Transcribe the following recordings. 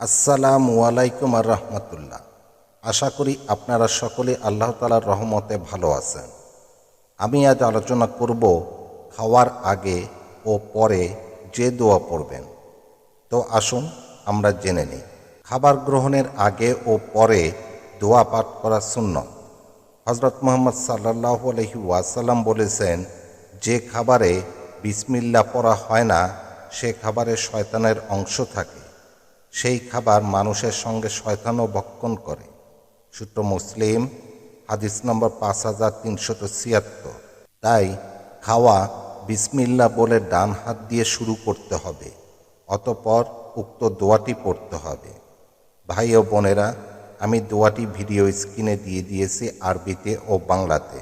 আসসালামু আলাইকুম আর রহমতুল্লাহ। আশা করি আপনারা সকলে আল্লাহ তাআলার রহমতে ভালো আছেন। আমি আজ আলোচনা করব খাওয়ার আগে ও পরে যে দোয়া পড়বেন। তো আসুন আমরা জেনে নিই। খাবার গ্রহণের আগে ও পরে দোয়া পাঠ করা সুন্নত। হযরত মুহাম্মদ সাল্লাল্লাহু আলাইহি ওয়াসাল্লাম বলেছেন, যে খাবারে বিসমিল্লাহ পড়া হয় না সে খাবারে শয়তানের অংশ থাকে, সেই খাবার মানুষের সঙ্গে শয়তানও ভক্ষণ করে। সূত্র মুসলিম, হাদিস নম্বর 5376। তাই খাওয়া বিসমিল্লাহ বলে ডান হাত দিয়ে শুরু করতে হবে, অতঃপর উক্ত দোয়াটি পড়তে হবে। ভাই ও বোনেরা, আমি দোয়াটি ভিডিও স্ক্রিনে দিয়ে দিয়েছি আরবিতে ও বাংলাতে।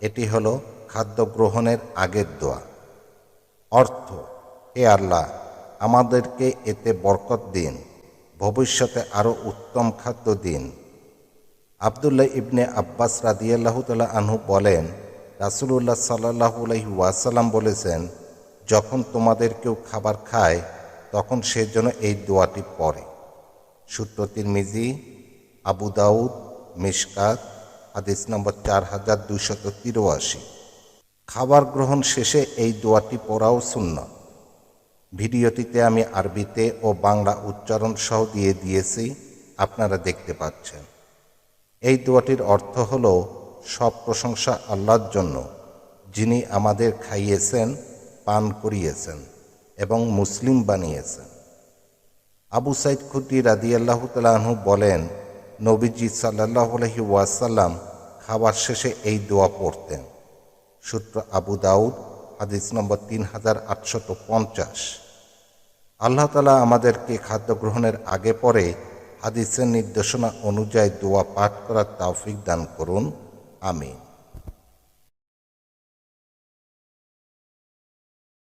এটি হলো খাদ্য গ্রহণের আগের দোয়া। অর্থ: হে আল্লাহ, আমাদেরকে এতে বরকত দিন, ভবিষ্যতে আরও উত্তম খাদ্য দিন। আবদুল্লাহ ইবনে আব্বাস রাদিয়াল্লাহু তাআলা আনহু বলেন, রাসূলুল্লাহ সাল্লাল্লাহু আলাইহি ওয়াসাল্লাম বলেছেন, যখন তোমাদের কেউ খাবার খায় তখন সে যেন এই দোয়াটি পড়ে। সূত্র তিরমিজি, আবু দাউদ, মিশকাত, হাদিস নম্বর 4283। খাবার গ্রহণ শেষে এই দোয়াটি পড়াও সুন্নাত। ভিডিওটিতে আমি আরবিতে ও বাংলা উচ্চারণ সহ দিয়ে দিয়েছি, আপনারা দেখতে পাচ্ছেন। এই দোয়াটির অর্থ হল, সব প্রশংসা আল্লাহর জন্য, যিনি আমাদের খাইয়েছেন, পান করিয়েছেন এবং মুসলিম বানিয়েছেন। আবু সাইদ খুদরি রাদিয়াল্লাহু তাআলা আনহু বলেন, নবীজি সাল্লাল্লাহু আলাইহি ওয়াসাল্লাম খাবার শেষে এই দোয়া পড়তেন। সূত্র আবু দাউদ, হাদিস নম্বর 3850। আল্লাহ তাআলা আমাদেরকে খাদ্য গ্রহণের আগে পরে হাদিসের নির্দেশনা অনুযায়ী দোয়া পাঠ করার তৌফিক দান করুন। আমিন।